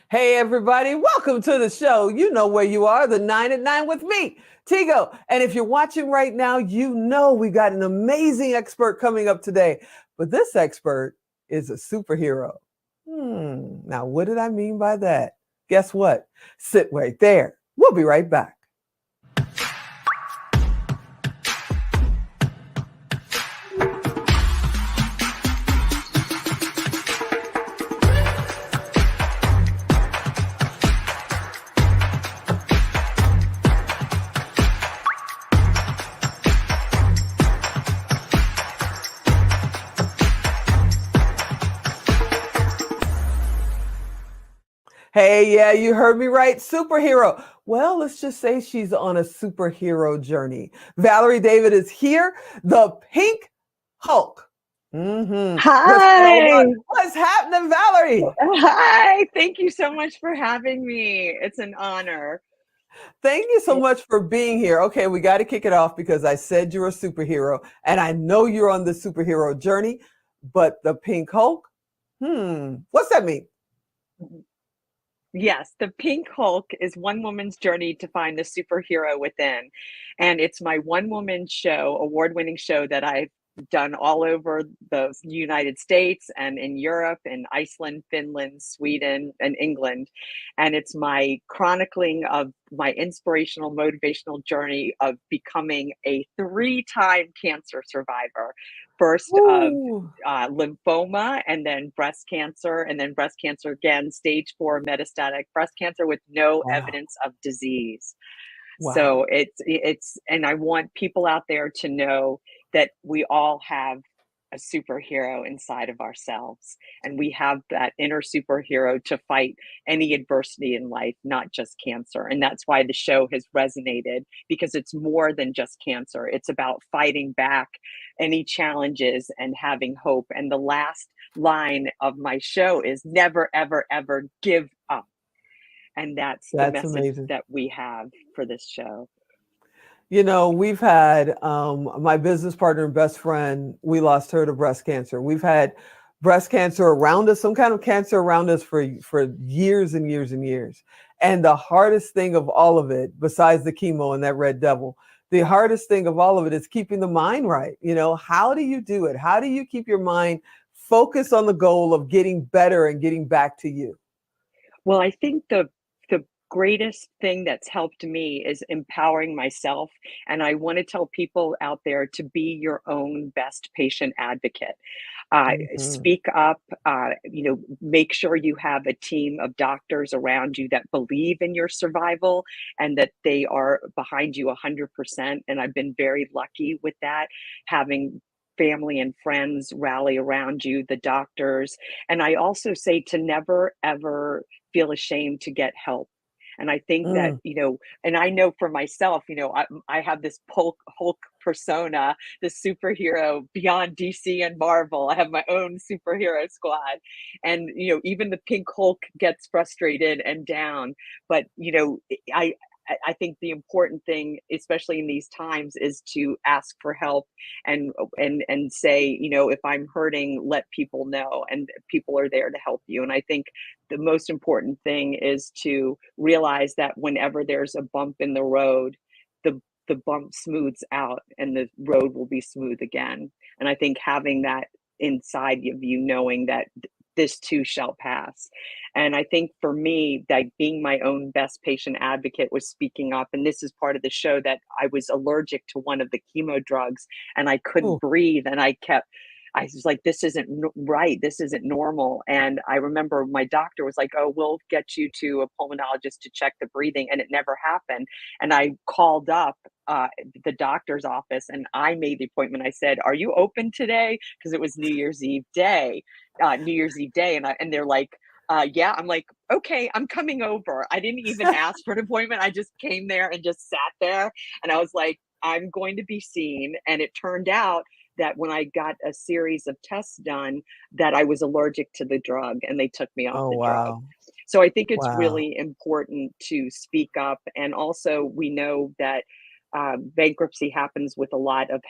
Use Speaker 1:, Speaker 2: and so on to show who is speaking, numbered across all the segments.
Speaker 1: Hey, everybody, welcome to the show. You know where you are, the 9 at 9 with me, Tigo. And if you're watching right now, you know we got an amazing expert coming up today. But this expert is a superhero. Now, what did I mean by that? Guess what? Sit right there. We'll be right back. Hey, yeah, you heard me right. Superhero. Well, let's just say she's on a superhero journey. Valerie David is here, the Pink Hulk. What's going
Speaker 2: Hi.
Speaker 1: on? What's happening, Valerie?
Speaker 2: Hi. Thank you so much for having me. It's an honor.
Speaker 1: Thank you so much for being here. Okay, we got to kick it off because I said you're a superhero, and I know you're on the superhero journey, but the Pink Hulk? What's that mean?
Speaker 2: Yes, the Pink Hulk is one woman's journey to find the superhero within. And it's my one woman show, award-winning show that I've done all over the United States and in Europe and Iceland, Finland, Sweden, and England. And it's my chronicling of my inspirational, motivational journey of becoming a three-time cancer survivor. First of
Speaker 1: Ooh,
Speaker 2: lymphoma, and then breast cancer again, stage 4 metastatic breast cancer with no
Speaker 1: wow,
Speaker 2: evidence of disease.
Speaker 1: wow.
Speaker 2: So and I want people out there to know that we all have a superhero inside of ourselves, and we have that inner superhero to fight any adversity in life, not just cancer. And that's why the show has resonated, because it's more than just cancer. It's about fighting back any challenges and having hope. And the last line of my show is never, ever, ever give up. And that's the
Speaker 1: That's
Speaker 2: message
Speaker 1: amazing.
Speaker 2: that we have for this show.
Speaker 1: You know, we've had my business partner and best friend, we lost her to breast cancer. We've had breast cancer around us, some kind of cancer around us for years and years and years. And the hardest thing of all of it, besides the chemo and that red devil, the hardest thing of all of it is keeping the mind right. You know, how do you do it? How do you keep your mind focused on the goal of getting better and getting back to you?
Speaker 2: Well, I think the greatest thing that's helped me is empowering myself, and I want to tell people out there to be your own best patient advocate.
Speaker 1: Mhm.
Speaker 2: Speak up, make sure you have a team of doctors around you that believe in your survival and that they are behind you 100%. And I've been very lucky with that, having family and friends rally around you, the doctors. And I also say to never, ever feel ashamed to get help. And I think that,
Speaker 1: Mm.
Speaker 2: and I know for myself, I have this Hulk persona, the superhero beyond DC and Marvel. I have my own superhero squad. And, even the Pink Hulk gets frustrated and down. But, I, I think the important thing, especially in these times, is to ask for help and say, if I'm hurting, let people know, and people are there to help you. And I think the most important thing is to realize that whenever there's a bump in the road, the bump smooths out and the road will be smooth again. And I think having that inside of you, knowing that this too shall pass. And I think for me, that being my own best patient advocate was speaking up. And this is part of the show, that I was allergic to one of the chemo drugs and I couldn't
Speaker 1: Ooh.
Speaker 2: breathe. And I was like, this isn't right. This isn't normal. And I remember my doctor was like, oh, we'll get you to a pulmonologist to check the breathing. And it never happened. And I called up the doctor's office and I made the appointment. I said, are you open today? Because it was New Year's Eve day. And they're like, yeah. I'm like, okay, I'm coming over. I didn't even ask for an appointment. I just came there and just sat there. And I was like, I'm going to be seen. And it turned out that when I got a series of tests done, that I was allergic to the drug and they took me off
Speaker 1: Oh,
Speaker 2: the drug.
Speaker 1: wow.
Speaker 2: So I think it's
Speaker 1: Wow.
Speaker 2: really important to speak up. And also, we know that bankruptcy happens with a lot of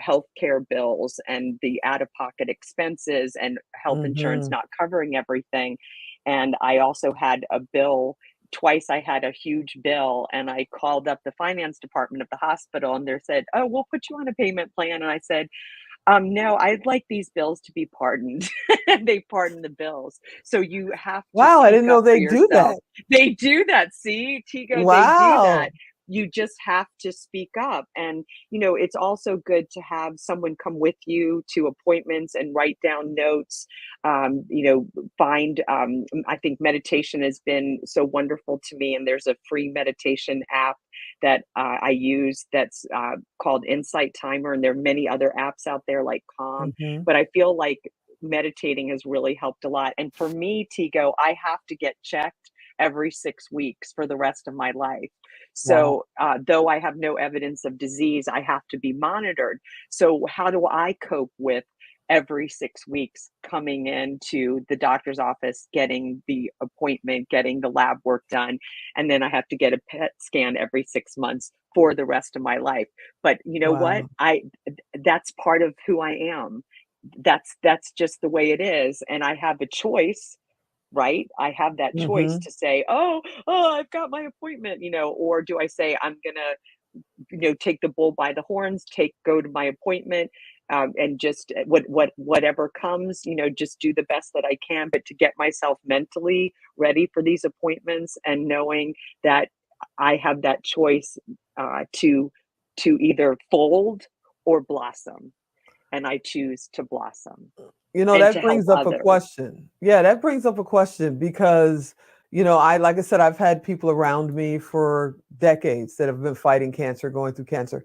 Speaker 2: healthcare bills and the out of pocket expenses and health insurance
Speaker 1: Mhm.
Speaker 2: not covering everything. And I also had a bill. Twice I had a huge bill, and I called up the finance department of the hospital, and they said, "Oh, we'll put you on a payment plan." And I said, no, I'd like these bills to be pardoned. They pardon the bills. So you have to
Speaker 1: Wow, I
Speaker 2: speak
Speaker 1: didn't know
Speaker 2: up for
Speaker 1: they do
Speaker 2: yourself.
Speaker 1: that.
Speaker 2: They do that. See, Tigo, they do that.
Speaker 1: Wow.
Speaker 2: You just have to speak up. And, it's also good to have someone come with you to appointments and write down notes. I think meditation has been so wonderful to me. And there's a free meditation app that I use that's called Insight Timer, and there are many other apps out there like Calm.
Speaker 1: Hmm.
Speaker 2: But I feel like meditating has really helped a lot. And for me, Tigo, I have to get checked every 6 weeks for the rest of my life.
Speaker 1: Wow.
Speaker 2: So, though I have no evidence of disease, I have to be monitored. So, how do I cope with every 6 weeks coming into the doctor's office, getting the appointment, getting the lab work done, and then I have to get a PET scan every 6 months for the rest of my life? But you know what?
Speaker 1: Wow.
Speaker 2: That's part of who I am. That's just the way it is, and I have a choice, right? I have that choice
Speaker 1: Hmm.
Speaker 2: to say, "Oh, I've got my appointment," or do I say, "I'm gonna, take the bull by the horns, go to my appointment, and just whatever comes, just do the best that I can, but to get myself mentally ready for these appointments and knowing that I have that choice to either fold or blossom, and I choose to blossom and to
Speaker 1: That
Speaker 2: help
Speaker 1: brings up a
Speaker 2: others."
Speaker 1: question. Yeah, that brings up a question because, like I said, I've had people around me for decades that have been fighting cancer, going through cancer.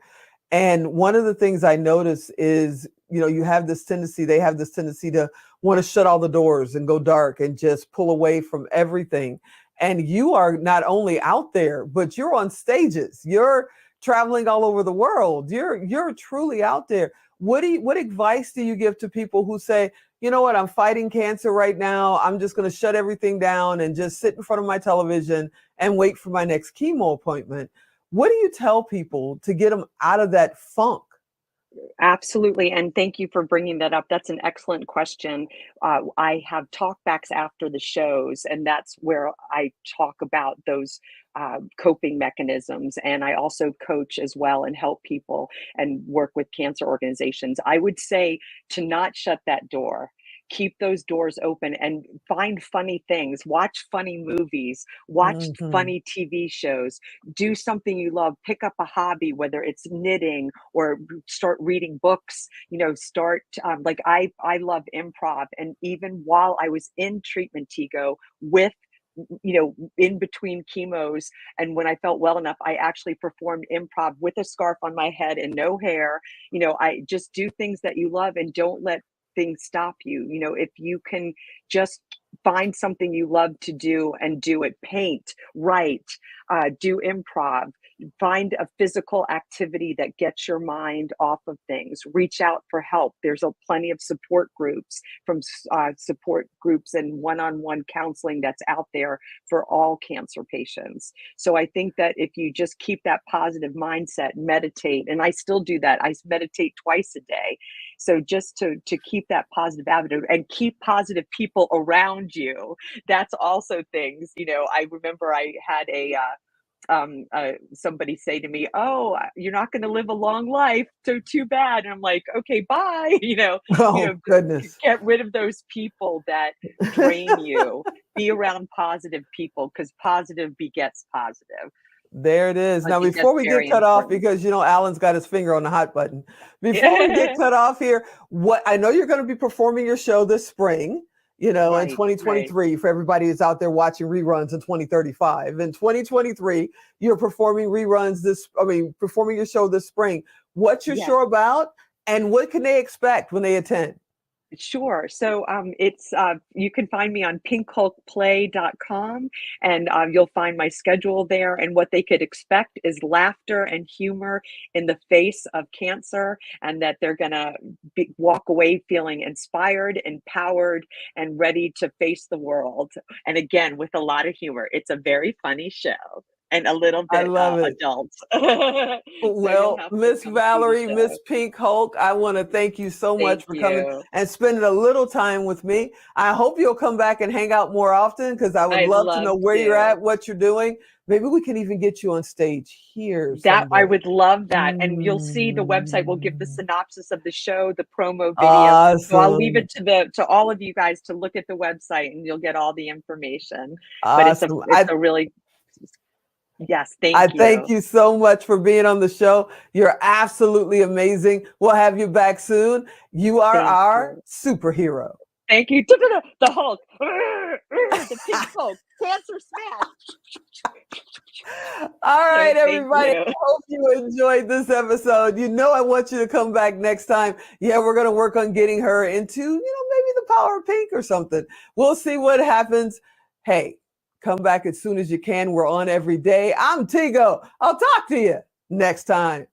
Speaker 1: And one of the things I notice is, they have this tendency to want to shut all the doors and go dark and just pull away from everything. And you are not only out there, but you're on stages. You're traveling all over the world. You're truly out there. What advice do you give to people who say, you know what, I'm fighting cancer right now. I'm just going to shut everything down and just sit in front of my television and wait for my next chemo appointment? What do you tell people to get them out of that funk?
Speaker 2: Absolutely, and thank you for bringing that up. That's an excellent question. I have talkbacks after the shows, and that's where I talk about those coping mechanisms. And I also coach as well and help people and work with cancer organizations. I would say to not shut that door. Keep those doors open and find funny things. Watch funny movies. Watch
Speaker 1: Hmm.
Speaker 2: funny TV shows. Do something you love. Pick up a hobby, whether it's knitting or start reading books. Start like I love improv, and even while I was in treatment, Tigo, with in between chemos, and when I felt well enough, I actually performed improv with a scarf on my head and no hair. I just do things that you love and don't let things stop you. If you can just find something you love to do and do it, paint, write, do improv, find a physical activity that gets your mind off of things, reach out for help. There's plenty of support groups, from support groups and one-on-one counseling that's out there for all cancer patients. So I think that if you just keep that positive mindset, meditate, and I still do that. I meditate twice a day. So just to keep that positive attitude and keep positive people around you. That's also things. I remember I had somebody say to me, "Oh, you're not going to live a long life, so too bad." And I'm like, "Okay, bye."
Speaker 1: Oh, goodness.
Speaker 2: Get rid of those people that drain you. Be around positive people, because positive begets positive.
Speaker 1: There it is.
Speaker 2: I
Speaker 1: Now,
Speaker 2: think that's
Speaker 1: before we get
Speaker 2: very
Speaker 1: cut off,
Speaker 2: important.
Speaker 1: because Alan's got his finger on the hot button. Before we get cut off here, what I know you're going to be performing your show this spring, in
Speaker 2: Right, right.
Speaker 1: 2023, for everybody who's out there watching reruns in 2035. In 2023, you're performing performing your show this spring. What's your
Speaker 2: Yes.
Speaker 1: show about, and what can they expect when they attend?
Speaker 2: Sure. So it's you can find me on pinkhulkplay.com, and you'll find my schedule there. And what they could expect is laughter and humor in the face of cancer, and that they're going to walk away feeling inspired, empowered, and ready to face the world. And again, with a lot of humor. It's a very funny show. and a little
Speaker 1: I
Speaker 2: bit
Speaker 1: love it.
Speaker 2: adult. So you'll
Speaker 1: Well,
Speaker 2: have to
Speaker 1: Miss
Speaker 2: come see the
Speaker 1: Valerie,
Speaker 2: show.
Speaker 1: Miss Pink Hulk, I want to thank you so much
Speaker 2: Thank
Speaker 1: for coming
Speaker 2: you.
Speaker 1: and spending a little time with me. I hope you'll come back and hang out more often because I would
Speaker 2: I'd
Speaker 1: love to
Speaker 2: love
Speaker 1: know where you're
Speaker 2: to.
Speaker 1: at, what you're doing. Maybe we can even get you on stage here
Speaker 2: That I
Speaker 1: someday.
Speaker 2: would love that, and you'll see the website will give the
Speaker 1: Mm,
Speaker 2: synopsis of the show, the promo video. So I'll leave
Speaker 1: awesome.
Speaker 2: it to all of you guys to look at the website, and you'll get all the information. But
Speaker 1: Awesome.
Speaker 2: it's a really yes,
Speaker 1: I
Speaker 2: thank
Speaker 1: thank
Speaker 2: you.
Speaker 1: you so much for being on the show. You're absolutely amazing. We'll have you back soon. You are
Speaker 2: Thank
Speaker 1: our
Speaker 2: you.
Speaker 1: superhero.
Speaker 2: Thank you. The Hulk. The Pink Hulk. Cancer smash.
Speaker 1: All
Speaker 2: So
Speaker 1: right,
Speaker 2: thank
Speaker 1: everybody.
Speaker 2: you.
Speaker 1: I hope you enjoyed this episode. You know, I want you to come back next time. Yeah, we're going to work on getting her into, maybe the power of pink or something. We'll see what happens. Hey, come back as soon as you can. We're on every day. I'm Tigo. I'll talk to you next time.